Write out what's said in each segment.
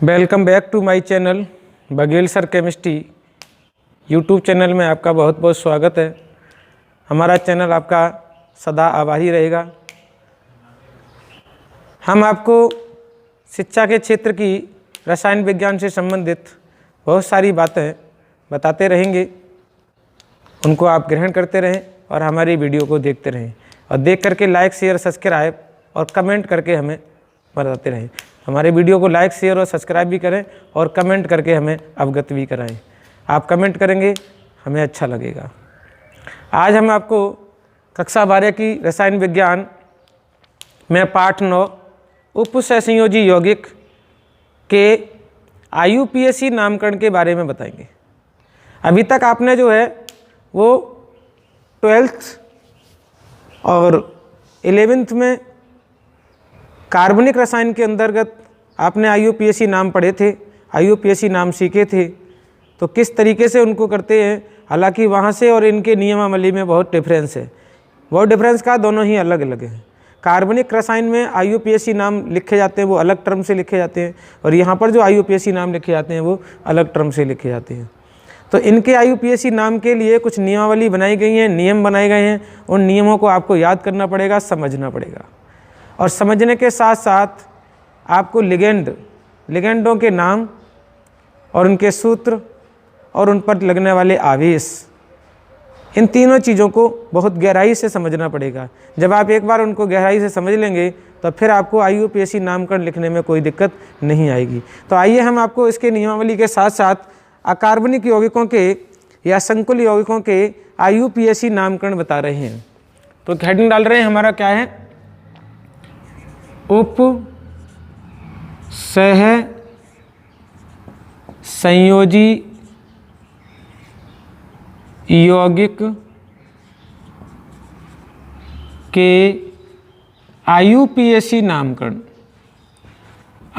Welcome back to my channel Baghel sir chemistry. YouTube channel में आपका बहुत बहुत स्वागत है। हमारा चैनल आपका सदा आभारी रहेगा। हम आपको शिक्षा के क्षेत्र की रसायन विज्ञान से संबंधित बहुत सारी बातें बताते रहेंगे। उनको आप ग्रहण करते रहें और हमारी वीडियो को देखते रहें और देख करके लाइक शेयर सब्सक्राइब और कमेंट करके हमें बताते रहें। हमारे वीडियो को लाइक शेयर और सब्सक्राइब भी करें और कमेंट करके हमें अवगत भी कराएं। आप कमेंट करेंगे हमें अच्छा लगेगा। आज हम आपको कक्षा 12 की रसायन विज्ञान में पाठ 9 उपसहसंयोजी यौगिक के IUPAC नामकरण के बारे में बताएंगे। अभी तक आपने जो है वो 12th और 11th में कार्बनिक रसायन के अंतर्गत आपने IUPAC नाम पढ़े थे, IUPAC नाम सीखे थे। तो किस तरीके से उनको करते हैं, हालांकि वहाँ से और इनके नियमावली में बहुत डिफरेंस है। बहुत डिफरेंस का दोनों ही अलग अलग हैं। कार्बनिक रसायन में IUPAC नाम लिखे जाते हैं वो अलग टर्म से लिखे जाते हैं और यहाँ पर जो IUPAC नाम लिखे जाते हैं वो अलग टर्म से लिखे जाते हैं। तो इनके IUPAC नाम के लिए कुछ नियमावली बनाई गई हैं, नियम बनाए गए हैं। उन नियमों को आपको याद करना पड़ेगा, समझना पड़ेगा और समझने के साथ साथ आपको लिगेंडों के नाम और उनके सूत्र और उन पर लगने वाले आवेश, इन तीनों चीज़ों को बहुत गहराई से समझना पड़ेगा। जब आप एक बार उनको गहराई से समझ लेंगे तो फिर आपको IUPAC नामकरण लिखने में कोई दिक्कत नहीं आएगी। तो आइए हम आपको इसके नियमावली के साथ साथ अकार्बनिक यौगिकों के या संकुल यौगिकों के IUPAC नामकरण बता रहे हैं। तो हेडिंग डाल रहे हैं हमारा क्या है, उप सह संयोजी यौगिक के IUPAC नामकरण,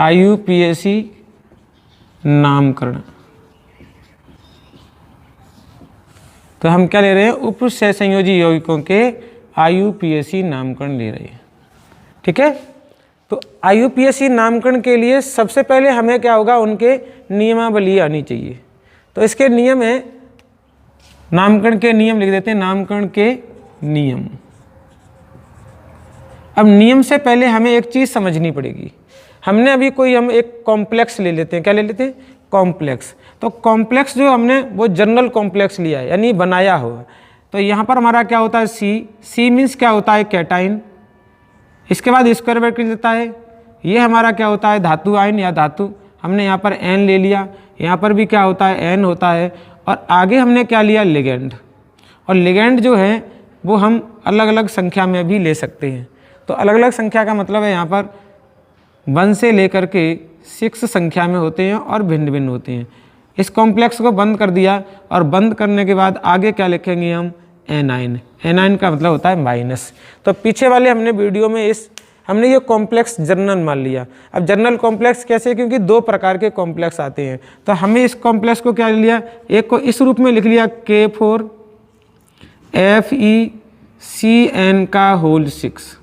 IUPAC नामकरण। तो हम क्या ले रहे हैं, उप सहसंयोजी यौगिकों के IUPAC नामकरण ले रहे हैं। ठीक है। तो IUPAC नामकरण के लिए सबसे पहले हमें क्या होगा, उनके नियमावली आनी चाहिए। तो इसके नियम है, नामकरण के नियम लिख देते हैं, नामकरण के नियम। अब नियम से पहले हमें एक चीज़ समझनी पड़ेगी। हमने अभी हम एक कॉम्प्लेक्स ले लेते हैं। क्या ले लेते हैं, कॉम्प्लेक्स। तो कॉम्प्लेक्स जो हमने वो जनरल कॉम्प्लेक्स लिया है, यानी बनाया हुआ। तो यहाँ पर हमारा क्या होता है, सी मीन्स क्या होता है, कैटाइन। इसके बाद स्क्वायर ब्रैकेट लेता है, ये हमारा क्या होता है, धातु आयन या धातु। हमने यहाँ पर एन ले लिया, यहाँ पर भी क्या होता है, एन होता है। और आगे हमने क्या लिया, लिगेंड। और लिगेंड जो है वो हम अलग अलग संख्या में भी ले सकते हैं। तो अलग अलग संख्या का मतलब है यहाँ पर 1 से लेकर के 6 संख्या में होते हैं और भिन्न भिन्न होते हैं। इस कॉम्प्लेक्स को बंद कर दिया और बंद करने के बाद आगे क्या लिखेंगे हम, एनाइन। एनाइन का मतलब होता है माइनस। तो पीछे वाले हमने वीडियो में हमने ये कॉम्प्लेक्स जर्नल मान लिया। अब जर्नल कॉम्प्लेक्स कैसे, क्योंकि 2 प्रकार के कॉम्प्लेक्स आते हैं। तो हमें इस कॉम्प्लेक्स को क्या लिया, एक को इस रूप में लिख लिया, K4 FeCN का होल 6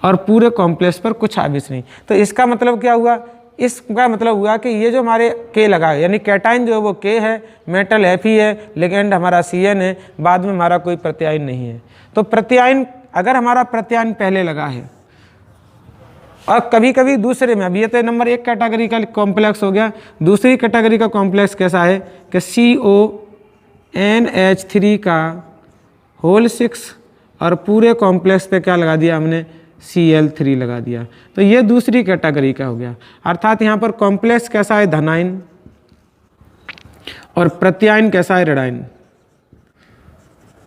और पूरे कॉम्प्लेक्स पर कुछ आवेश नहीं। तो इसका मतलब क्या हुआ, इसका मतलब हुआ कि ये जो हमारे K लगा है, यानी कैटाइन जो है वो K है, मेटल Fe है, लिगेंड हमारा CN है, बाद में हमारा कोई प्रत्यायन नहीं है। तो प्रत्यायन, अगर हमारा प्रत्यायन पहले लगा है और कभी कभी दूसरे में, अभी ये तो नंबर 1 कैटेगरी का कॉम्प्लेक्स हो गया। दूसरी कैटेगरी का कॉम्प्लेक्स कैसा है कि CONH3 का होल 6 और पूरे कॉम्प्लेक्स पे क्या लगा दिया हमने, Cl3 लगा दिया। तो ये दूसरी कैटेगरी का हो गया। अर्थात यहाँ पर कॉम्प्लेक्स कैसा है, धनायन, और प्रत्यायन कैसा है, ऋणायन।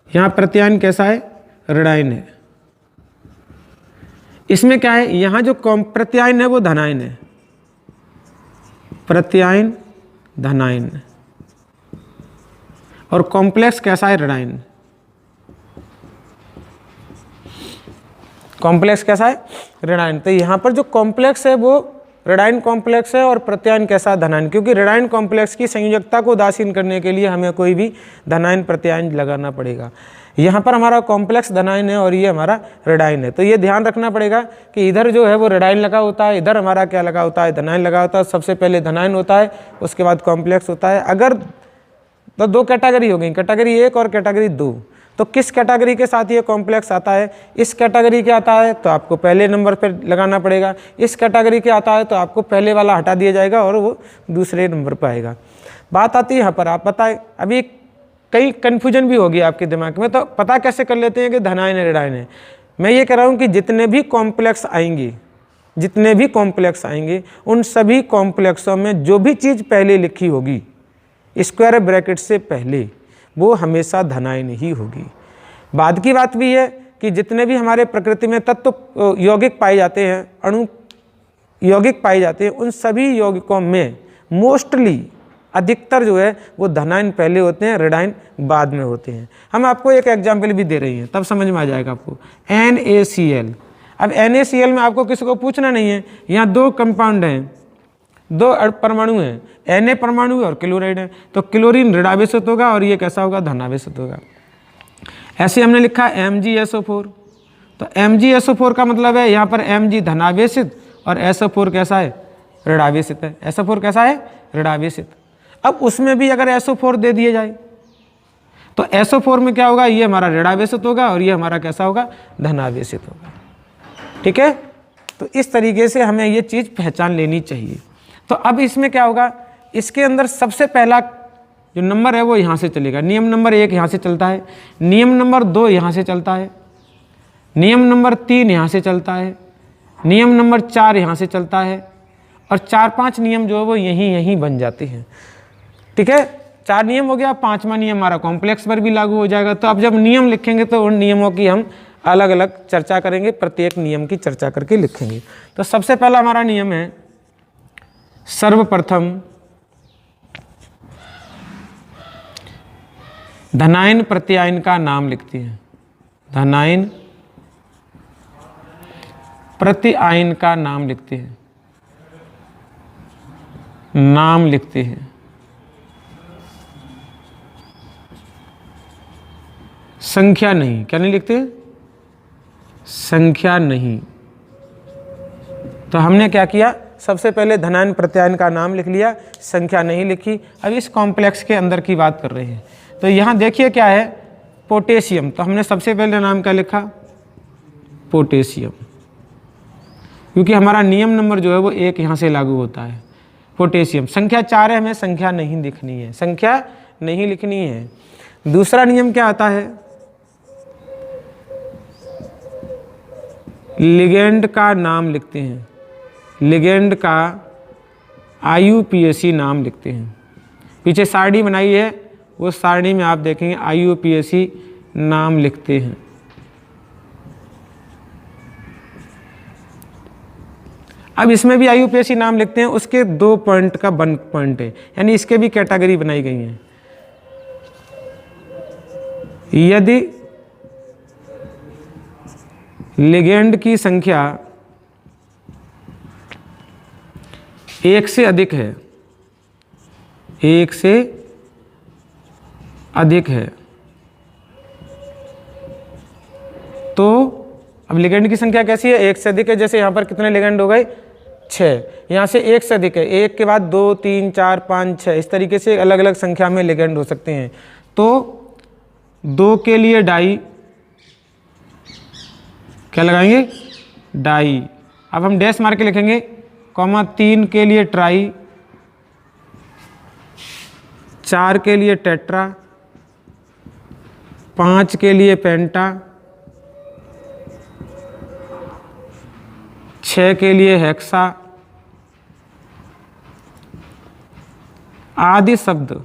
यहाँ प्रत्यायन कैसा है, ऋणायन है। इसमें क्या है, यहाँ जो प्रत्यायन है वो धनायन है, प्रत्यायन धनायन, और कॉम्प्लेक्स कैसा है, ऋणायन। कॉम्प्लेक्स कैसा है, ऋणायन। तो यहाँ पर जो कॉम्प्लेक्स है वो रेडाइन कॉम्प्लेक्स है और प्रत्यायन कैसा, धनायन, क्योंकि रेडाइन कॉम्प्लेक्स की संयोजकता को उदासीन करने के लिए हमें कोई भी धनायन प्रत्यायन लगाना पड़ेगा। यहाँ पर हमारा कॉम्प्लेक्स धनायन है और ये हमारा रेडाइन है, तो ये ध्यान रखना पड़ेगा कि इधर जो है वो रेडाइन लगा होता है, इधर हमारा क्या लगा होता है, धनायन लगा होता है। सबसे पहले धनायन होता है, उसके बाद कॉम्प्लेक्स होता है। अगर तो दो कैटेगरी हो गई, कैटेगरी 1 और कैटेगरी 2। तो किस कैटेगरी के साथ ये कॉम्प्लेक्स आता है, इस कैटेगरी के आता है तो आपको पहले नंबर पर लगाना पड़ेगा, इस कैटेगरी के आता है तो आपको पहले वाला हटा दिया जाएगा और वो दूसरे नंबर पर आएगा। बात आती है यहाँ पर, आप बताएं, अभी कई कन्फ्यूजन भी होगी आपके दिमाग में, तो पता कैसे कर लेते हैं कि धनायन है रेडाइन है। मैं ये कह रहा हूँ कि जितने भी कॉम्प्लेक्स आएंगे उन सभी कॉम्प्लेक्सों में जो भी चीज़ पहले लिखी होगी स्क्वायर ब्रैकेट से पहले, वो हमेशा धनायन ही होगी। बाद की बात भी है कि जितने भी हमारे प्रकृति में तत्व यौगिक पाए जाते हैं, अणु यौगिक पाए जाते हैं, उन सभी यौगिकों में मोस्टली अधिकतर जो है वो धनायन पहले होते हैं, रेडाइन बाद में होते हैं। हम आपको एक एग्जाम्पल भी दे रही हैं, तब समझ में आ जाएगा आपको। NaCl। अब NaCl में आपको किसी को पूछना नहीं है, यहाँ 2 कंपाउंड हैं, 2 परमाणु हैं, Na परमाणु है और क्लोराइड है, तो क्लोरीन ऋणावेशित होगा और ये कैसा होगा, धनावेशित होगा। ऐसे हमने लिखा MgSO4, तो MgSO4 का मतलब है यहाँ पर Mg धनावेशित और SO4 कैसा है, ऋणावेशित है। SO4 कैसा है, ऋणावेशित। अब उसमें भी अगर SO4 दे दिए जाए तो SO4 में क्या होगा, ये हमारा ऋणावेशित होगा और ये हमारा कैसा होगा, धनावेशित होगा। ठीक है, तो इस तरीके से हमें ये चीज़ पहचान लेनी चाहिए। तो अब इसमें क्या होगा, इसके अंदर सबसे पहला जो नंबर है वो यहाँ से चलेगा। नियम नंबर 1 यहाँ से चलता है, नियम नंबर 2 यहाँ से चलता है, नियम नंबर 3 यहाँ से चलता है, नियम नंबर 4 यहाँ से चलता है और 4-5 नियम जो है वो यहीं बन जाते हैं। ठीक है, 4 नियम हो गया, 5वां नियम हमारा कॉम्प्लेक्स पर भी लागू हो जाएगा। तो अब जब नियम लिखेंगे तो उन नियमों की हम अलग अलग चर्चा करेंगे, प्रत्येक नियम की चर्चा करके लिखेंगे। तो सबसे पहला हमारा नियम है, सर्वप्रथम धनायन प्रत्यायन का नाम लिखते हैं। धनायन प्रत्यायन का नाम लिखते हैं, नाम लिखते हैं। संख्या नहीं, क्या नहीं लिखते, संख्या नहीं। तो हमने क्या किया, सबसे पहले धनायन प्रत्यायन का नाम लिख लिया, संख्या नहीं लिखी। अब इस कॉम्प्लेक्स के अंदर की बात कर रहे हैं, तो यहाँ देखिए क्या है, पोटेशियम। तो हमने सबसे पहले नाम क्या लिखा, पोटेशियम, क्योंकि हमारा नियम नंबर जो है वो 1 यहाँ से लागू होता है। पोटेशियम, संख्या 4 है, हमें संख्या नहीं लिखनी है, संख्या नहीं लिखनी है। दूसरा नियम क्या आता है, लिगेंड का नाम लिखते हैं, लिगेंड का IUPAC नाम लिखते हैं। पीछे सारणी बनाई है, वो सारणी में आप देखेंगे IUPAC नाम लिखते हैं। अब इसमें भी IUPAC नाम लिखते हैं, उसके 2 पॉइंट का 1 पॉइंट है, यानी इसके भी कैटेगरी बनाई गई है। यदि लिगेंड की संख्या 1 से अधिक है, 1 से अधिक है, तो अब लिगेंड की संख्या कैसी है, 1 से अधिक है। जैसे यहाँ पर कितने लिगेंड हो गए, 6, यहाँ से 1 से अधिक है, 1 के बाद 2, 3, 4, 5, 6, इस तरीके से अलग अलग संख्या में लिगेंड हो सकते हैं। तो 2 के लिए डाई, क्या लगाएंगे, डाई। अब हम डैश मार के लिखेंगे, कॉमा 3 के लिए ट्राई, 4 के लिए टेट्रा, 5 के लिए पेंटा, 6 के लिए हेक्सा आदि शब्द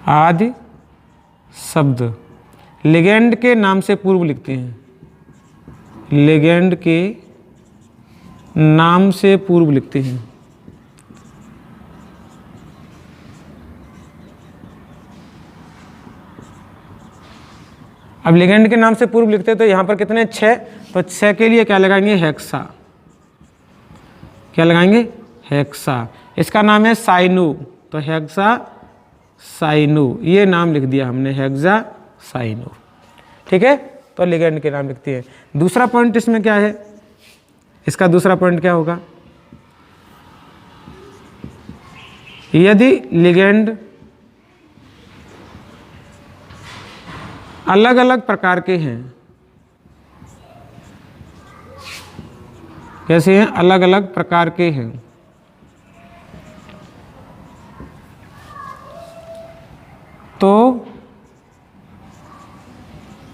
आदि शब्द लिगेंड के नाम से पूर्व लिखते हैं, लिगेंड के नाम से पूर्व लिखते हैं। अब लिगेंड के नाम से पूर्व लिखते हैं तो यहाँ पर कितने 6, तो 6 के लिए क्या लगाएंगे हेक्सा, क्या लगाएंगे हेक्सा। इसका नाम है साइनू, तो हेक्सा साइनू, ये नाम लिख दिया हमने हेक्सा साइनू। ठीक है, तो लिगेंड के नाम लिखती है। दूसरा पॉइंट इसमें क्या है, इसका दूसरा पॉइंट क्या होगा, यदि लिगेंड अलग अलग प्रकार के हैं, कैसे हैं, अलग अलग प्रकार के हैं, तो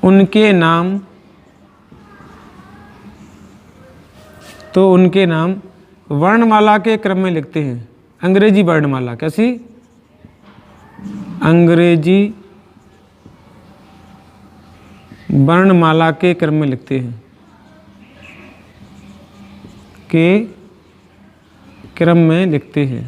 उनके नाम वर्णमाला के क्रम में लिखते हैं। अंग्रेजी वर्णमाला, कैसी, अंग्रेजी वर्णमाला के क्रम में लिखते हैं, के क्रम में लिखते हैं।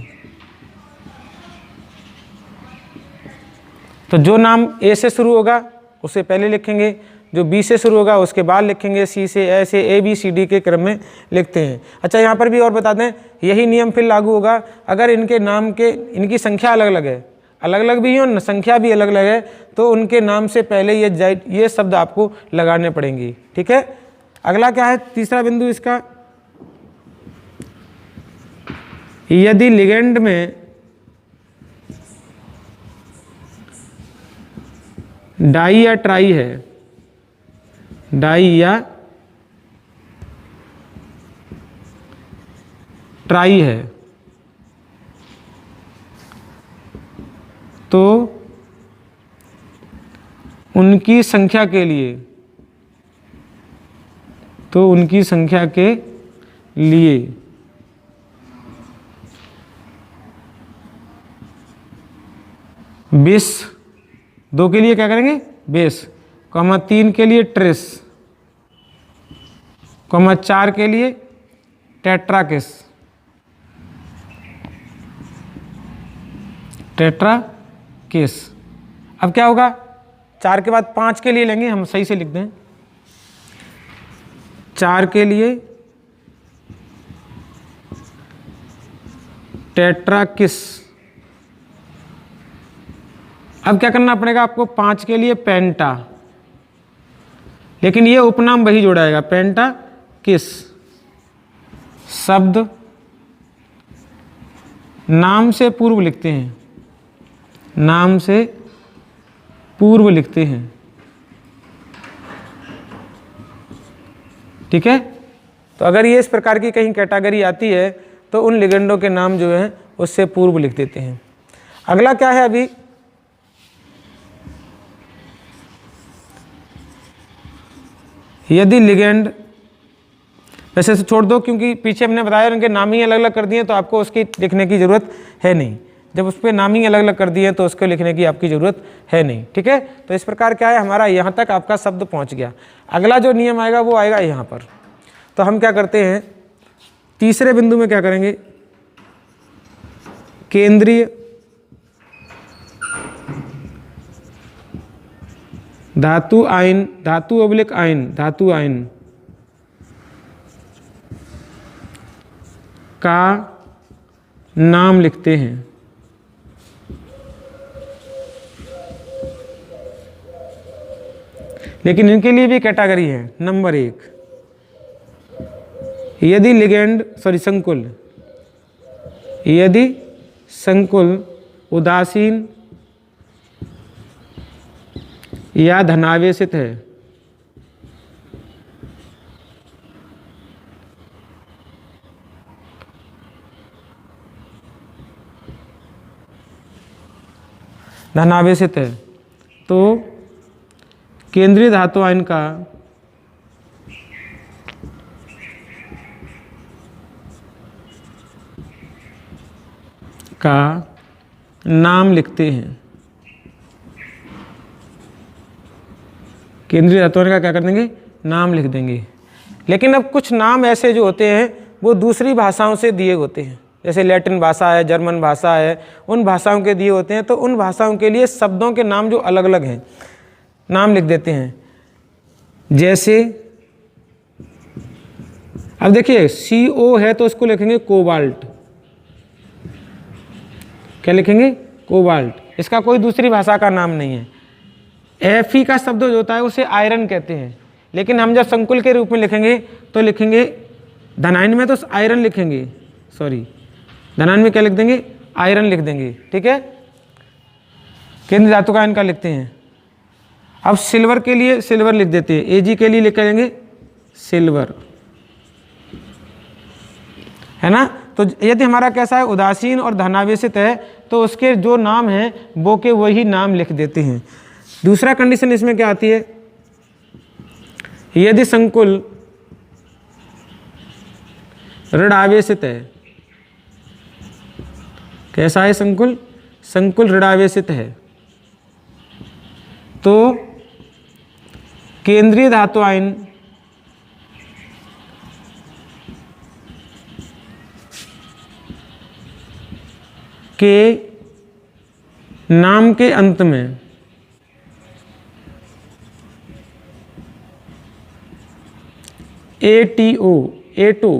तो जो नाम ए से शुरू होगा उसे पहले लिखेंगे, जो बी से शुरू होगा उसके बाद लिखेंगे, सी से, ए से, ए बी सी डी के क्रम में लिखते हैं। अच्छा, यहाँ पर भी और बता दें, यही नियम फिर लागू होगा अगर इनके नाम के, इनकी संख्या अलग अलग है, अलग अलग भी हो, संख्या भी अलग अलग है, तो उनके नाम से पहले ये शब्द आपको लगाने पड़ेंगे। ठीक है, अगला क्या है, तीसरा बिंदु इसका, यदि लिगेंड में डाई या ट्राई है, डाई या ट्राई है, तो उनकी संख्या के लिए, तो उनकी संख्या के लिए बेस, 2 के लिए क्या करेंगे बेस, कॉमा 3 के लिए ट्रेस, कॉमा 4 के लिए टेट्राकिस, टेट्राकिस। अब क्या होगा, 4 के बाद 5 के लिए लेंगे, हम सही से लिख दें, 4 के लिए टेट्राकिस। अब क्या करना पड़ेगा आपको, 5 के लिए पेंटा, लेकिन ये उपनाम वही जोड़ाएगा, पेंटा किस, शब्द नाम से पूर्व लिखते हैं, नाम से पूर्व लिखते हैं। ठीक है, तो अगर ये इस प्रकार की कहीं कैटेगरी आती है तो उन लिगेंडों के नाम जो हैं उससे पूर्व लिख देते हैं। अगला क्या है, अभी यदि लिगेंड, वैसे से छोड़ दो क्योंकि पीछे हमने बताया उनके नाम ही अलग अलग कर दिए, तो आपको उसकी लिखने की ज़रूरत है नहीं। जब उस पर नाम ही अलग अलग कर दिए तो उसको लिखने की आपकी ज़रूरत है नहीं। ठीक है, तो इस प्रकार क्या है, हमारा यहाँ तक आपका शब्द पहुँच गया। अगला जो नियम आएगा वो आएगा यहाँ पर। तो हम क्या करते हैं, तीसरे बिंदु में क्या करेंगे, केंद्रीय धातु आयन, धातु अवलिक आयन, धातु आयन का नाम लिखते हैं। लेकिन इनके लिए भी कैटेगरी है। नंबर 1, यदि लिगेंड संकुल, यदि संकुल उदासीन या धनावेशित है, धनावेशित है, तो केंद्रीय धातु आयन का नाम लिखते हैं। केंद्रीय धातु आयन का क्या कर देंगे, नाम लिख देंगे। लेकिन अब कुछ नाम ऐसे जो होते हैं वो दूसरी भाषाओं से दिए होते हैं, जैसे लैटिन भाषा है, जर्मन भाषा है, उन भाषाओं के दिए होते हैं, तो उन भाषाओं के लिए शब्दों के नाम जो अलग अलग हैं नाम लिख देते हैं। जैसे अब देखिए CO है तो उसको लिखेंगे कोबाल्ट। क्या लिखेंगे? कोबाल्ट। इसका कोई दूसरी भाषा का नाम नहीं है। Fe का शब्द जो होता है उसे आयरन कहते हैं, लेकिन हम जब संकुल के रूप में लिखेंगे तो लिखेंगे धनायन में तो आयरन लिखेंगे, सॉरी धनायन में क्या लिख देंगे? आयरन लिख देंगे। ठीक है, केंद्रीय धातु का आयन का लिखते हैं। अब सिल्वर के लिए सिल्वर लिख देते हैं, Ag के लिए लिख लेंगे सिल्वर, है ना। तो यदि हमारा कैसा है, उदासीन और धनावेशित है, तो उसके जो नाम हैं वो के वही नाम लिख देते हैं। दूसरा कंडीशन इसमें क्या आती है, यदि संकुल ऋण आवेशित है, कैसा है संकुल? संकुल ऋण आवेशित है, तो केंद्रीय धातु आयन के नाम के अंत में ATO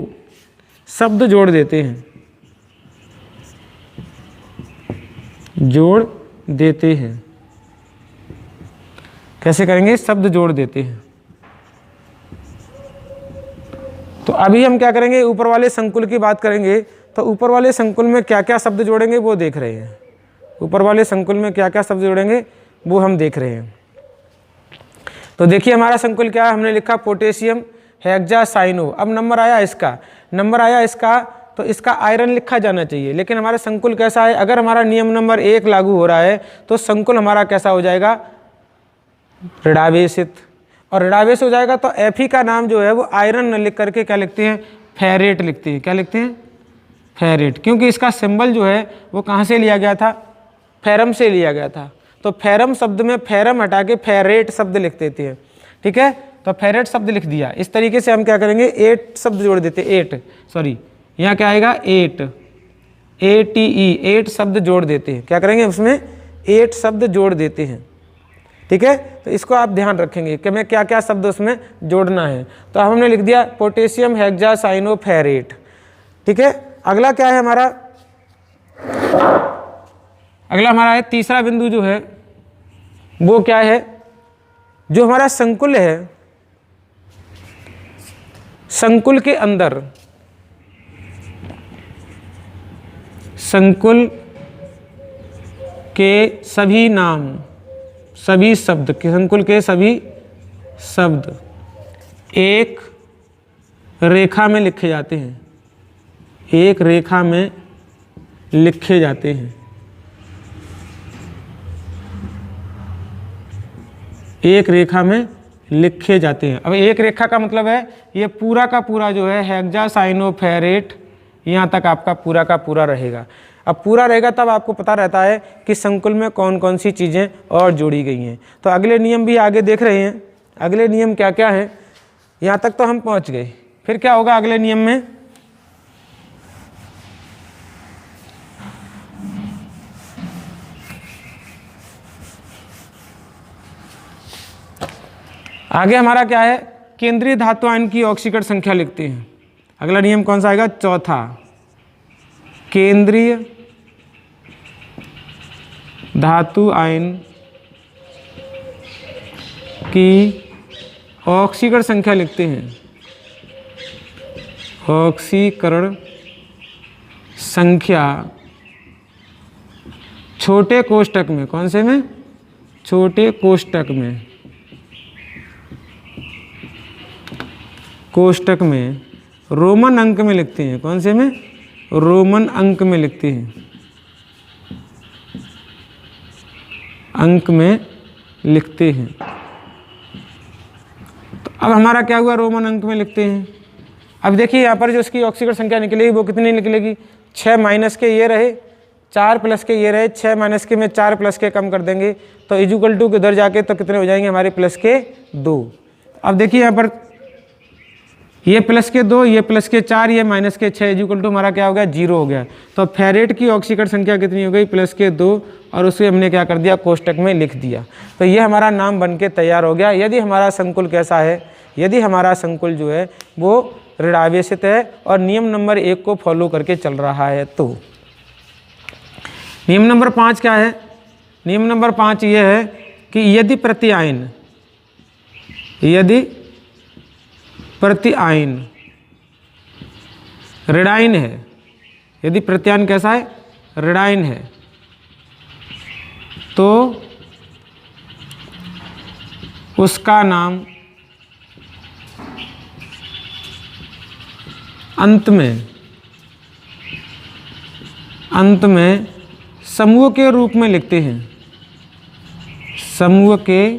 शब्द जोड़ देते हैं, जोड़ देते हैं। कैसे करेंगे? शब्द जोड़ देते हैं। तो अभी हम क्या करेंगे, ऊपर वाले संकुल की बात करेंगे। तो ऊपर वाले संकुल में क्या क्या शब्द जोड़ेंगे वो देख रहे हैं। ऊपर वाले संकुल में क्या क्या शब्द जोड़ेंगे वो हम देख रहे हैं। तो देखिए हमारा संकुल क्या है, हमने लिखा पोटेशियम हेक्सासाइनो। अब नंबर आया इसका, तो इसका आयरन लिखा जाना चाहिए। लेकिन हमारा संकुल कैसा है, अगर हमारा नियम नंबर 1 लागू हो रहा है तो संकुल हमारा कैसा हो जाएगा? ऋणावेशित। और ऋणावेश हो जाएगा तो Fe का नाम जो है वो आयरन न लिख करके क्या लिखते हैं? फेरेट लिखते हैं। क्या लिखते हैं? फेरेट। क्योंकि इसका सिंबल जो है वो कहाँ से लिया गया था? फेरम से लिया गया था। तो फेरम शब्द में फेरम हटा के फेरेट शब्द लिख देते हैं। ठीक है, तो फेरेट शब्द लिख दिया। इस तरीके से हम क्या करेंगे, 8 शब्द जोड़ देते हैं। 8 सॉरी यहाँ क्या आएगा? 8 ATE 8 शब्द जोड़ देते हैं। क्या करेंगे? उसमें 8 शब्द जोड़ देते हैं। ठीक है, तो इसको आप ध्यान रखेंगे कि मैं क्या क्या शब्द उसमें जोड़ना है। तो अब हमने लिख दिया पोटेशियम हेक्सासाइनोफेरेट। ठीक है, अगला क्या है हमारा? अगला हमारा है तीसरा बिंदु जो है वो क्या है, जो हमारा संकुल है, संकुल के अंदर संकुल के सभी नाम, सभी शब्द, संकुल के सभी शब्द एक रेखा में लिखे जाते हैं। एक रेखा में लिखे जाते हैं। एक रेखा में लिखे जाते हैं। अब एक रेखा का मतलब है ये पूरा का पूरा जो है हेक्सासाइनोफेरेट, यहाँ तक आपका पूरा का पूरा रहेगा। अब पूरा रहेगा तब आपको पता रहता है कि संकुल में कौन कौन सी चीज़ें और जोड़ी गई हैं। तो अगले नियम भी आगे देख रहे हैं। अगले नियम क्या क्या हैं, यहाँ तक तो हम पहुँच गए। फिर क्या होगा अगले नियम में? आगे हमारा क्या है, केंद्रीय धातु आयन की ऑक्सीकरण संख्या लिखते हैं। अगला नियम कौन सा आएगा? चौथा, केंद्रीय धातु आयन की ऑक्सीकरण संख्या लिखते हैं। ऑक्सीकरण संख्या छोटे कोष्टक में, कौन से में? छोटे कोष्टक में, कोष्टक में रोमन अंक में लिखते हैं। कौन से में? रोमन अंक में लिखते हैं। अंक में लिखते हैं। तो अब हमारा क्या हुआ? रोमन अंक में लिखते हैं। अब देखिए यहाँ पर जो इसकी ऑक्सीकरण संख्या निकलेगी वो कितनी निकलेगी? 6 माइनस के ये रहे, 4 प्लस के ये रहे, 6 माइनस के में 4 प्लस के कम कर देंगे तो इक्वल टू के उधर जाके तो कितने हो जाएंगे हमारे? प्लस के 2। अब देखिए यहाँ पर ये प्लस के 2, ये प्लस के 4, ये माइनस के 6 इक्वल टू हमारा क्या हो गया, 0 हो गया। तो फेरेट की ऑक्सीकरण संख्या कितनी हो गई, प्लस के 2, और उसे हमने क्या कर दिया, कोष्टक में लिख दिया। तो ये हमारा नाम बन के तैयार हो गया। यदि हमारा संकुल कैसा है, यदि हमारा संकुल जो है वो ऋणावेशित है और नियम नंबर 1 को फॉलो करके चल रहा है। तो नियम नंबर 5 क्या है, नियम नंबर 5 ये है कि यदि प्रत्यायन, यदि प्रत्यायन ऋणायन है, यदि प्रत्यायन कैसा है, ऋणायन है, तो उसका नाम अंत में समूह के रूप में लिखते हैं, समूह के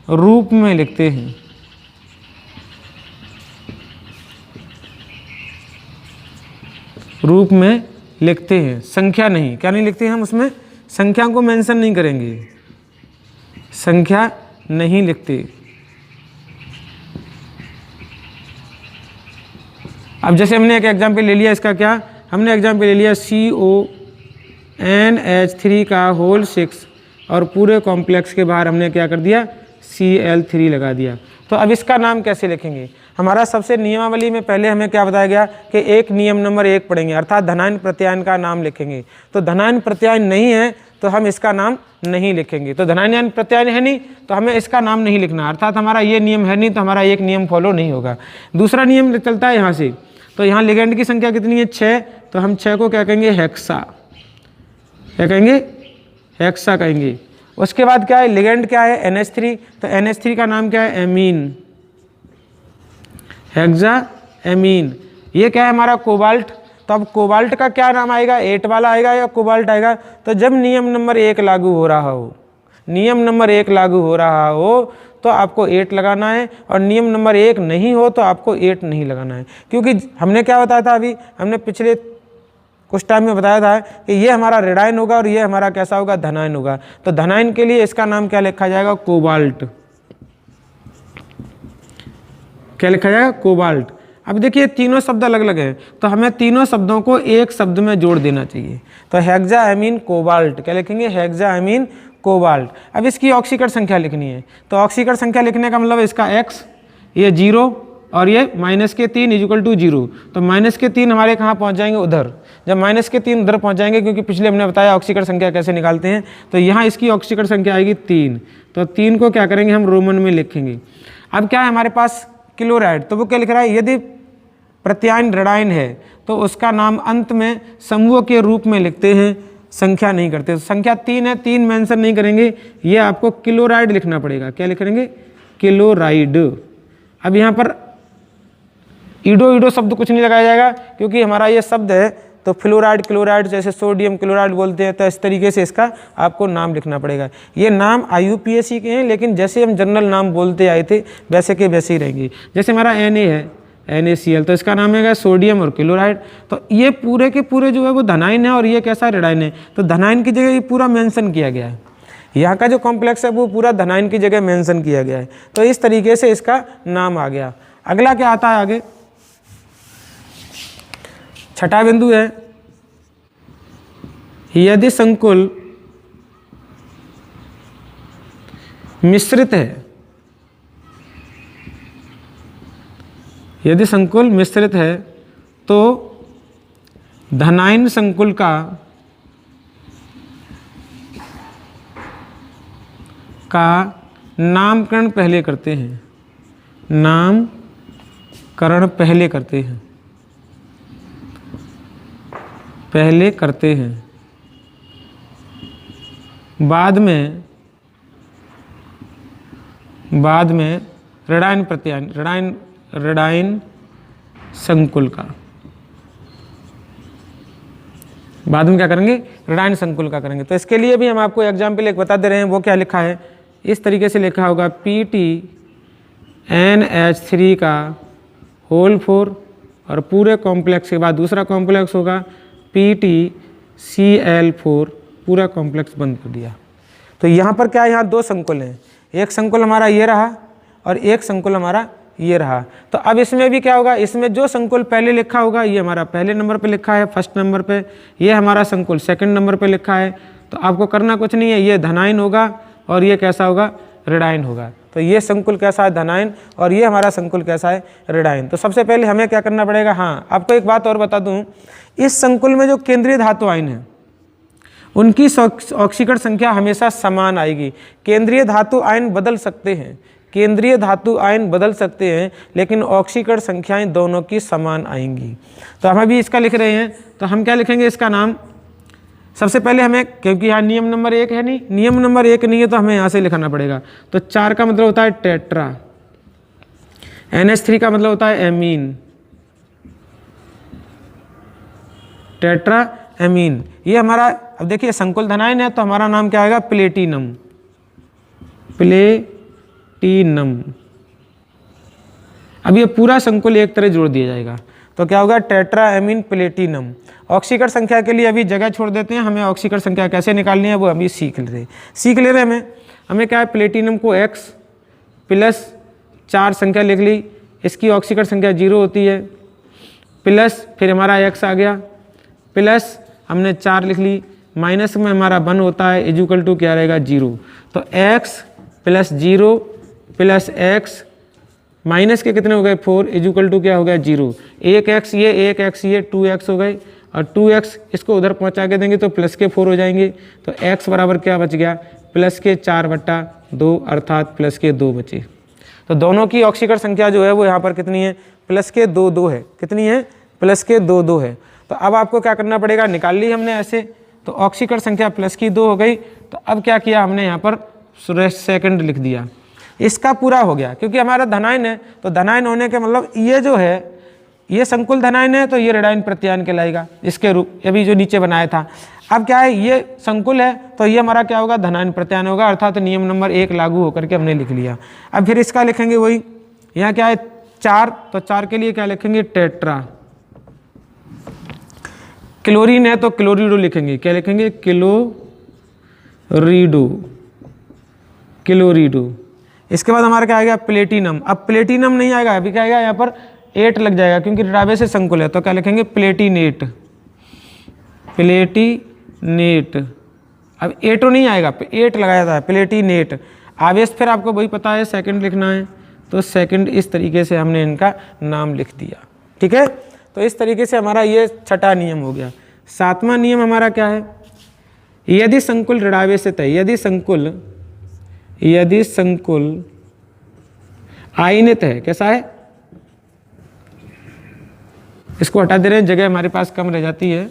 रूप में लिखते हैं। रूप में लिखते हैं, संख्या नहीं, क्या नहीं लिखते हैं हम उसमें, संख्या को मेंशन नहीं करेंगे, संख्या नहीं लिखते। अब जैसे हमने एक एग्जाम्पल ले लिया, इसका क्या, हमने एग्जाम्पल ले लिया CONH3 का होल 6 और पूरे कॉम्प्लेक्स के बाहर हमने क्या कर दिया, Cl3 लगा दिया। तो अब इसका नाम कैसे लिखेंगे, हमारा सबसे नियमावली में पहले हमें क्या बताया गया कि एक नियम नंबर 1 पढ़ेंगे, अर्थात धनायन प्रत्यायन का नाम लिखेंगे। तो धनायन प्रत्यायन नहीं है तो हम इसका नाम नहीं लिखेंगे। तो धनायन प्रत्यायन है नहीं तो हमें इसका नाम नहीं लिखना, अर्थात हमारा ये नियम है नहीं तो हमारा एक नियम फॉलो नहीं होगा। दूसरा नियम चलता है यहाँ से, तो यहाँ लिगेंड की संख्या कितनी है, 6, तो हम 6 को क्या कहेंगे, हेक्सा, क्या कहेंगे, हेक्सा कहेंगे। उसके बाद क्या है, लिगेंड क्या है, NH3, तो NH3 का नाम क्या है, एमीन, हेक्सा एमीन। ये क्या है हमारा, कोबाल्ट, तो अब कोबाल्ट का क्या नाम आएगा, 8 वाला आएगा या कोबाल्ट आएगा। तो जब नियम नंबर 1 लागू हो रहा हो, नियम नंबर 1 लागू हो रहा हो तो आपको 8 लगाना है, और नियम नंबर 1 नहीं हो तो आपको 8 नहीं लगाना है। क्योंकि हमने क्या बताया था, अभी हमने पिछले कुछ टाइम में बताया था कि ये हमारा ऋणायन होगा और ये हमारा कैसा होगा, धनायन होगा। तो धनायन के लिए इसका नाम क्या लिखा जाएगा, कोबाल्ट, क्या लिखा जाएगा, कोबाल्ट। अब देखिए तीनों शब्द अलग अलग हैं, तो हमें तीनों शब्दों को एक शब्द में जोड़ देना चाहिए। तो हेक्साएमीन कोबाल्ट, क्या लिखेंगे, हेक्साएमीन कोबाल्ट। अब इसकी ऑक्सीकरण संख्या लिखनी है, तो ऑक्सीकरण संख्या लिखने का मतलब इसका x, ये 0 और ये -3 इक्वल टू 0। तो -3 हमारे कहाँ पहुँच जाएंगे, उधर। जब -3 उधर पहुँच जाएंगे, क्योंकि पिछले हमने बताया ऑक्सीकरण संख्या कैसे निकालते हैं, तो यहाँ इसकी ऑक्सीकरण संख्या आएगी 3। तो 3 को क्या करेंगे, हम रोमन में लिखेंगे। अब क्या है हमारे पास, क्लोराइड, तो वो क्या लिख रहा है, यदि प्रत्यायन ऋणायन है तो उसका नाम अंत में समूह के रूप में लिखते हैं, संख्या नहीं करते। तो संख्या 3 है, 3 मेंशन नहीं करेंगे, ये आपको क्लोराइड लिखना पड़ेगा, क्या लिखेंगे, क्लोराइड। अब यहाँ पर ईडो शब्द कुछ नहीं लगाया जाएगा, क्योंकि हमारा ये शब्द है, तो फ्लोराइड क्लोराइड, जैसे सोडियम क्लोराइड बोलते हैं, तो इस तरीके से इसका आपको नाम लिखना पड़ेगा। ये नाम IUPAC के हैं, लेकिन जैसे हम जनरल नाम बोलते आए थे वैसे के वैसे ही रहेंगे। जैसे हमारा Na है, NaCl, तो इसका नाम है सोडियम और क्लोराइड। तो ये पूरे के पूरे जो है वो धनायन है और ये कैसा, ऋणायन है। तो धनायन की जगह ये पूरा मेंशन किया गया है, यहाँ का जो कॉम्प्लेक्स है वो पूरा धनायन की जगह मेंशन किया गया है। तो इस तरीके से इसका नाम आ गया। अगला क्या आता है आगे, छठा बिंदु है, यदि संकुल मिश्रित है, यदि संकुल मिश्रित है तो धनायन संकुल का नामकरण पहले करते हैं, नामकरण पहले करते हैं, पहले करते हैं, बाद में ऋणायन प्रत्यायन, ऋणायन संकुल का, बाद में क्या करेंगे, ऋणायन संकुल का करेंगे। तो इसके लिए भी हम आपको एग्जाम्पल एक बता दे रहे हैं, वो क्या लिखा है, इस तरीके से लिखा होगा, PTNH3 का होल 4 और पूरे कॉम्प्लेक्स के बाद दूसरा कॉम्प्लेक्स होगा PTCl4, पूरा कॉम्प्लेक्स बंद कर दिया। तो यहाँ पर क्या है, यहाँ 2 संकुल हैं, एक संकुल हमारा ये रहा और एक संकुल हमारा ये रहा। तो अब इसमें भी क्या होगा, इसमें जो संकुल पहले लिखा होगा ये हमारा पहले नंबर पे लिखा है, फर्स्ट नंबर पे, ये हमारा संकुल सेकंड नंबर पे लिखा है। तो आपको करना कुछ नहीं है, ये धनायन होगा और ये कैसा होगा, ऋणायन होगा। तो ये संकुल कैसा है, धनायन, और ये हमारा संकुल कैसा है, ऋणायन। तो सबसे पहले हमें क्या करना पड़ेगा, हाँ आपको एक बात और बता दूं, इस संकुल में जो केंद्रीय धातु आयन है उनकी ऑक्सीकरण संख्या हमेशा समान आएगी। केंद्रीय धातु आयन बदल सकते हैं, केंद्रीय धातु आयन बदल सकते हैं, लेकिन ऑक्सीकरण संख्याएं दोनों की समान आएंगी। तो हम अभी इसका लिख रहे हैं, तो हम क्या लिखेंगे इसका नाम, सबसे पहले हमें, क्योंकि यहाँ नियम नंबर 1 है नहीं, नियम नंबर 1 नहीं है तो हमें यहाँ से लिखना पड़ेगा। तो 4 का मतलब होता है टेट्रा, NH3 का मतलब होता है एमीन, टेट्रा एमीन। ये हमारा, अब देखिए संकुल धनायन है तो हमारा नाम क्या आएगा, प्लेटिनम, प्लेटिनम। अब ये पूरा संकुल एक तरह जोड़ दिया जाएगा तो क्या होगा, टेट्रा एमीन प्लेटिनम। ऑक्सीकरण संख्या के लिए अभी जगह छोड़ देते हैं, हमें ऑक्सीकरण संख्या कैसे निकालनी है वो अभी सीख ले रहे हैं। हमें क्या है, प्लेटिनम को X प्लस 4 संख्या लिख ली, इसकी ऑक्सीकरण संख्या 0 होती है, प्लस फिर हमारा X आ गया, प्लस हमने 4 लिख ली, माइनस में हमारा 1 होता है, इजुकल टू क्या रहेगा, 0। तो X plus 0 plus X minus के कितने हो गए, 4, इजुकल टू क्या हो गया, 0। 1x ये 1x ये 2x हो गए, और 2x इसको उधर पहुंचा के देंगे तो प्लस के 4 हो जाएंगे। तो x बराबर क्या बच गया, प्लस के 4/2, अर्थात प्लस के 2 बचे। तो दोनों की ऑक्सीकरण संख्या जो है वो यहाँ पर कितनी है, प्लस के 2 है। कितनी है, प्लस के 2 है। तो अब आपको क्या करना पड़ेगा, निकाल ली हमने ऐसे, तो ऑक्सीकरण संख्या प्लस की 2 हो गई। तो अब क्या किया हमने, यहाँ पर सेकंड लिख दिया, इसका पूरा हो गया, क्योंकि हमारा धनायन है। तो धनायन होने के मतलब ये जो है ये संकुल धनायन है तो ये ऋणायन प्रत्यायन कहलाएगा, इसके रूप अभी जो नीचे बनाया था। अब क्या है, ये संकुल है तो ये हमारा क्या होगा, धनायन प्रत्यायन होगा, अर्थात नियम नंबर 1 लागू होकर के हमने लिख लिया। अब फिर इसका लिखेंगे वही, यहाँ क्या है 4, तो 4 के लिए क्या लिखेंगे, टेट्रा। क्लोरीन है तो क्लोरीडो लिखेंगे, क्या लिखेंगे, क्लोरीडो, क्लोरीडो। इसके बाद हमारा क्या आएगा, प्लेटिनम। अब प्लेटिनम नहीं आएगा, अभी क्या आएगा, यहाँ पर 8 लग जाएगा क्योंकि ऋणावे से संकुल है, तो क्या लिखेंगे, प्लेटिनेट, प्लेटिनेट। अब 8 नहीं आएगा, 8 लगाया था, प्लेटिनेट। आवेश फिर आपको वही पता है, सेकंड लिखना है, तो सेकंड इस तरीके से हमने इनका नाम लिख दिया। ठीक है, तो इस तरीके से हमारा ये 6ठा नियम हो गया। 7वां नियम हमारा क्या है, यदि संकुल ऋणावे से तय, यदि संकुल आयनित है, कैसा है, इसको हटा दे रहे हैं, जगह हमारे पास कम रह जाती है।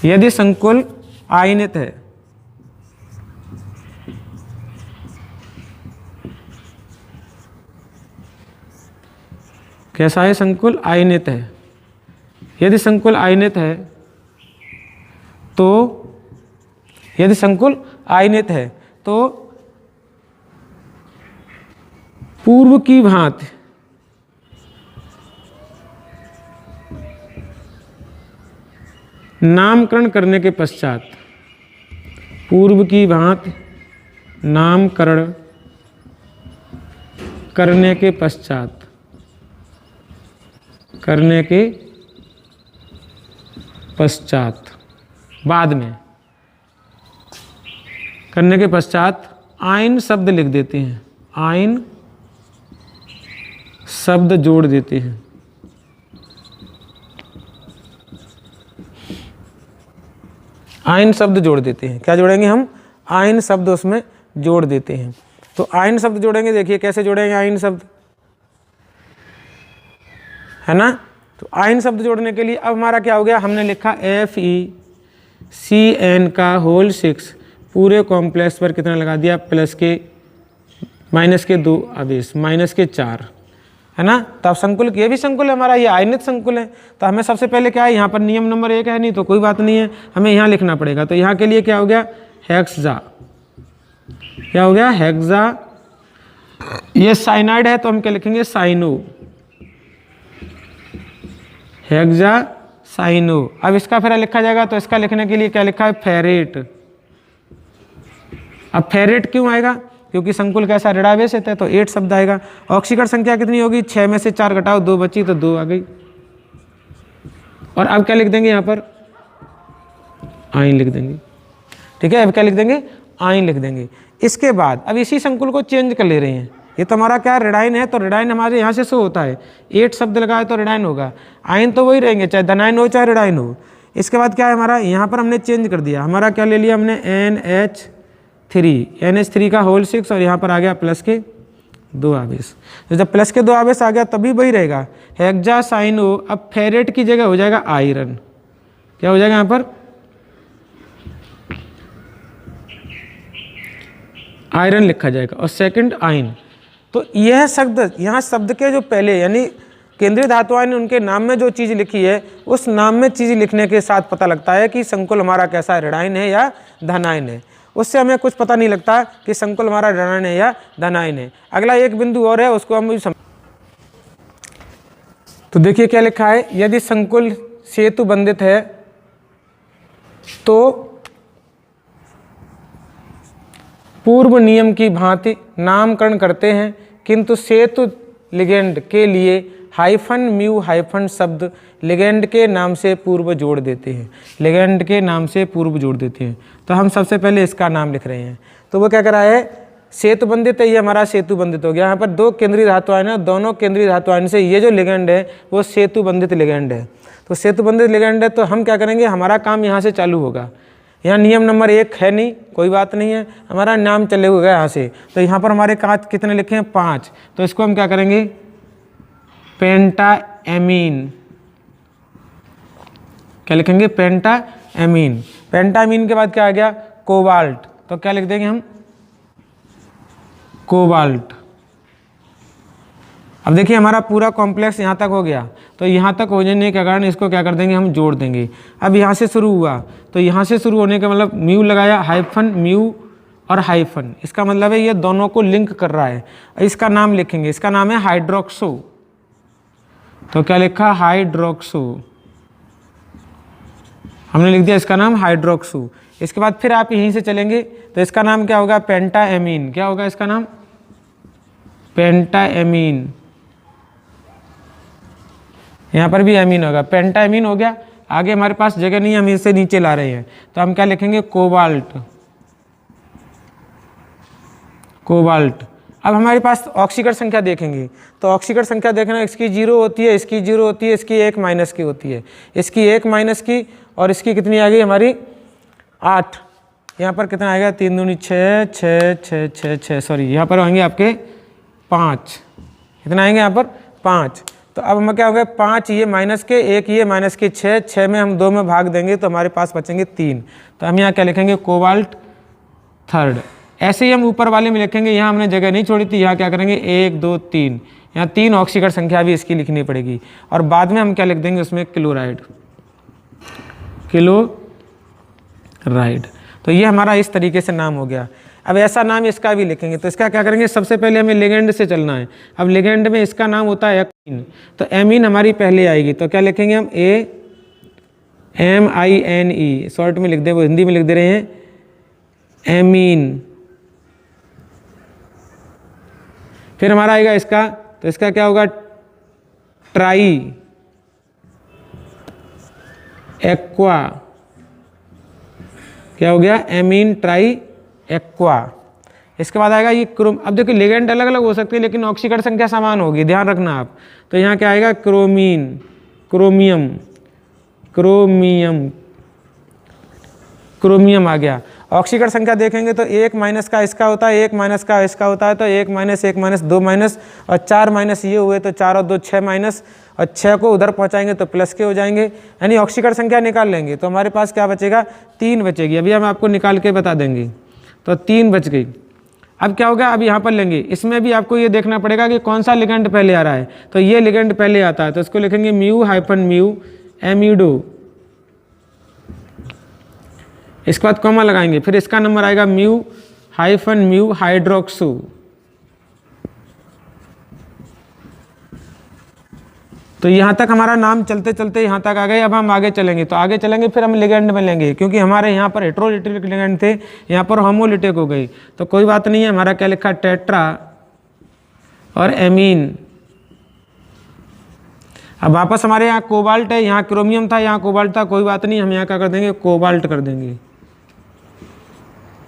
यदि संकुल आयनित है, कैसा है, संकुल आयनित है। यदि संकुल आयनित है तो, यदि संकुल आयनित है तो पूर्व की भांति नामकरण करने के पश्चात, पूर्व की भांति नामकरण करने के पश्चात, बाद में करने के पश्चात आयन शब्द लिख देते हैं, आयन शब्द जोड़ देते हैं। आयन शब्द जोड़ देते हैं, क्या जोड़ेंगे हम, आयन शब्द उसमें जोड़ देते हैं। तो आयन शब्द जोड़ेंगे, देखिए कैसे जोड़ेंगे आयन शब्द, है ना। तो आयन शब्द जोड़ने के लिए अब हमारा क्या हो गया, हमने लिखा FeCN पूरे कॉम्प्लेक्स पर कितना लगा दिया, प्लस के माइनस के 2 आवेश, माइनस के 4, है ना। तो अब संकुल, ये भी संकुल है हमारा, ये आयनित संकुल है। तो हमें सबसे पहले क्या है, यहाँ पर नियम नंबर 1 है नहीं तो कोई बात नहीं है, हमें यहाँ लिखना पड़ेगा। तो यहाँ के लिए क्या हो गया, हेक्सा, क्या हो गया, हेक्सा। ये साइनाइड है तो हम क्या लिखेंगे, साइनो, हेक्सा साइनो। अब इसका फिर लिखा जाएगा तो इसका लिखने के लिए क्या लिखा है, फेरेट। अब फेरेट क्यों आएगा, क्योंकि संकुल कैसा ऋणावेशित है, तो 8 शब्द आएगा। ऑक्सीकरण संख्या कितनी होगी, 6 में से 4 घटाओ 2 बची, तो 2 आ गई। और अब क्या लिख देंगे यहाँ पर, आइन लिख देंगे। ठीक है, अब क्या लिख देंगे, आइन लिख देंगे। इसके बाद अब इसी संकुल को चेंज कर ले रहे हैं। ये तो हमारा क्या ऋणाइन है, तो ऋणाइन हमारे यहाँ से शो होता है, 8 शब्द लगाए तो ऋणाइन होगा। आइन तो वही रहेंगे, चाहे धनाइन हो चाहे ऋणाइन हो। इसके बाद क्या है हमारा, यहाँ पर हमने चेंज कर दिया, हमारा क्या ले लिया हमने, NH3 का होल 6, और यहाँ पर आ गया प्लस के 2 आवेश। तो जब प्लस के 2 आवेश आ गया तभी वही रहेगा हेक्सासाइनो। अब फेरेट की जगह हो जाएगा आयरन। क्या हो जाएगा यहाँ पर, आयरन लिखा जाएगा, और सेकंड आइन। तो यह शब्द यहाँ शब्द के जो पहले यानी केंद्रीय धातुआं ने उनके नाम में जो चीज़ लिखी है, उस नाम में चीज़ लिखने के साथ पता लगता है कि संकुल हमारा कैसा है, ऋणाइन है या धनाइन है। उससे हमें कुछ पता नहीं लगता कि संकुल हमारा ऋणाइन है या धनाइन है। अगला एक बिंदु और है, उसको हम तो देखिए क्या लिखा है, यदि संकुल सेतु बंधित है तो पूर्व नियम की भांति नामकरण करते हैं, किंतु सेतु लिगेंड के लिए हाइफन म्यू हाइफन शब्द लिगेंड के नाम से पूर्व जोड़ देते हैं, लिगेंड के नाम से पूर्व जोड़ देते हैं। तो हम सबसे पहले इसका नाम लिख रहे हैं। तो वो क्या करा है, सेतु बंधित है, ये हमारा सेतु बंधित हो गया। यहाँ पर 2 केंद्रीय धातु आयन है, दोनों केंद्रीय धातु आयन से ये जो लिगेंड है वो सेतु बंधित लिगेंड है। तो सेतु बंधित लिगेंड है, तो हम क्या करेंगे, हमारा काम यहाँ से चालू होगा। यहाँ नियम नंबर 1 है नहीं, कोई बात नहीं है, हमारा नाम चले हुए यहाँ से। तो यहाँ पर हमारे कांच कितने लिखे हैं, 5। तो इसको हम क्या करेंगे, पेंटाएमीन। क्या लिखेंगे, पेंटाएमीन। पेंटाएमीन के बाद क्या आ गया, कोबाल्ट। तो क्या लिख देंगे हम, कोबाल्ट। अब देखिए हमारा पूरा कॉम्प्लेक्स यहाँ तक हो गया। तो यहाँ तक हो जाने के कारण इसको क्या कर देंगे, हम जोड़ देंगे। अब यहाँ से शुरू हुआ, तो यहाँ से शुरू होने का मतलब म्यू लगाया, हाइफन म्यू और हाइफन, इसका मतलब है ये दोनों को लिंक कर रहा है। इसका नाम लिखेंगे, इसका नाम है हाइड्रोक्सो। तो क्या लिखा, हाइड्रोक्सो, हमने लिख दिया इसका नाम हाइड्रोक्सो। इसके बाद फिर आप यहीं से चलेंगे, तो इसका नाम क्या होगा, पेंटाएमीन। क्या होगा इसका नाम, पेंटाएमीन। यहाँ पर भी एमीन होगा, पेंटाएमीन हो गया। आगे हमारे पास जगह नहीं, हम इसे नीचे ला रहे हैं, तो हम क्या लिखेंगे, कोबाल्ट। कोबाल्ट। अब हमारे पास ऑक्सीकरण संख्या देखेंगे, तो ऑक्सीकरण संख्या देखना, इसकी 0 होती है, इसकी 0 होती है, इसकी 1 माइनस की होती है, इसकी 1 माइनस की, और इसकी कितनी आ गई हमारी 8। यहाँ पर कितना आएगा, 3 दूनी 6, 6 6 6 6, सॉरी यहाँ पर होंगे आपके 5। कितना आएंगे यहाँ पर 5। तो अब हमें क्या हो गया, 5 ये माइनस के, 1 ये माइनस के, 6 में हम 2 में भाग देंगे तो हमारे पास बचेंगे 3। तो हम यहाँ क्या लिखेंगे, कोबाल्ट थर्ड। ऐसे ही हम ऊपर वाले में लिखेंगे, यहाँ हमने जगह नहीं छोड़ी थी, यहाँ क्या करेंगे 1 2 3, यहाँ 3 ऑक्सीकरण संख्या भी इसकी लिखनी पड़ेगी। और बाद में हम क्या लिख देंगे उसमें, क्लोराइड, क्लोराइड। तो ये हमारा इस तरीके से नाम हो गया। अब ऐसा नाम इसका भी लिखेंगे, तो इसका क्या करेंगे, सबसे पहले हमें लिगेंड से चलना है। अब लिगेंड में इसका नाम होता है एमीन, तो एमीन हमारी पहले आएगी। तो क्या लिखेंगे हम, AMINE, शॉर्ट में लिख दे, वो हिंदी में लिख दे रहे हैं एमीन। फिर हमारा आएगा इसका, तो इसका क्या होगा, ट्राई एक्वा। क्या हो गया, एमीन ट्राई एक्वा। इसके बाद आएगा ये क्रोम। अब देखिए लिगेंड अलग अलग हो सकती है, लेकिन ऑक्सीकरण संख्या समान होगी, ध्यान रखना आप। तो यहाँ क्या आएगा, क्रोमीन, क्रोमियम, क्रोमियम, क्रोमियम आ गया। ऑक्सीकरण संख्या देखेंगे तो 1 माइनस का इसका होता है, 1 माइनस का इसका होता है, तो 1 माइनस 1 माइनस 2 माइनस और 4 माइनस ये हुए, तो 4 और 2 6 माइनस, और 6 को उधर पहुंचाएंगे तो प्लस के हो जाएंगे, यानी ऑक्सीकरण संख्या निकाल लेंगे तो हमारे पास क्या बचेगा, 3 बचेगी। अभी हम आपको निकाल के बता देंगे। तो 3 बच गई। अब क्या होगा, अब यहाँ पर लेंगे, इसमें भी आपको ये देखना पड़ेगा कि कौन सा लिगेंड पहले आ रहा है। तो ये लिगेंड पहले आता है, तो इसको लिखेंगे म्यू हाइफन म्यू एमिडो। इसके बाद कॉमा लगाएंगे, फिर इसका नंबर आएगा म्यू हाइफन म्यू हाइड्रोक्सो। तो यहाँ तक हमारा नाम चलते चलते यहाँ तक आ गए। अब हम आगे चलेंगे, तो आगे चलेंगे फिर हम लिगेंड में लेंगे, क्योंकि हमारे यहाँ पर हेटेरोलिटिक लिगेंड थे, यहाँ पर होमोलिटिक हो गई। तो कोई बात नहीं है, हमारा क्या लिखा, टेट्रा और एमीन। अब वापस हमारे यहाँ कोबाल्ट है, यहाँ क्रोमियम था, यहाँ कोबाल्ट था, कोई बात नहीं, हम यहाँ क्या कर देंगे, कोबाल्ट कर देंगे।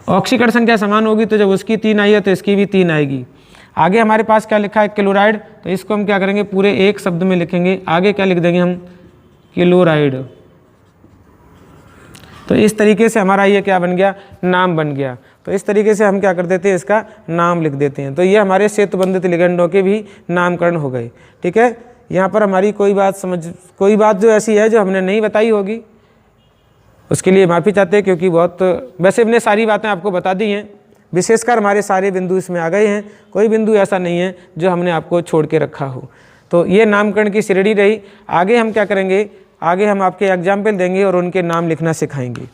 ऑक्सीकरण संख्या समान होगी, तो जब उसकी 3 आई है तो इसकी भी 3 आएगी। आगे हमारे पास क्या लिखा है, क्लोराइड, तो इसको हम क्या करेंगे, पूरे एक शब्द में लिखेंगे। आगे क्या लिख देंगे हम, क्लोराइड। तो इस तरीके से हमारा ये क्या बन गया, नाम बन गया। तो इस तरीके से हम क्या कर देते हैं, इसका नाम लिख देते हैं। तो ये हमारे सेतुबंधित लिगेंडों के भी नामकरण हो गए। ठीक है, यहाँ पर हमारी कोई बात जो ऐसी है जो हमने नहीं बताई होगी, उसके लिए माफ़ी चाहते हैं, क्योंकि वैसे हमने सारी बातें आपको बता दी हैं, विशेषकर हमारे सारे बिंदु इसमें आ गए हैं। कोई बिंदु ऐसा नहीं है जो हमने आपको छोड़ के रखा हो। तो ये नामकरण की श्रेणी रही। आगे हम क्या करेंगे, आगे हम आपके एग्जाम्पल देंगे और उनके नाम लिखना सिखाएंगे।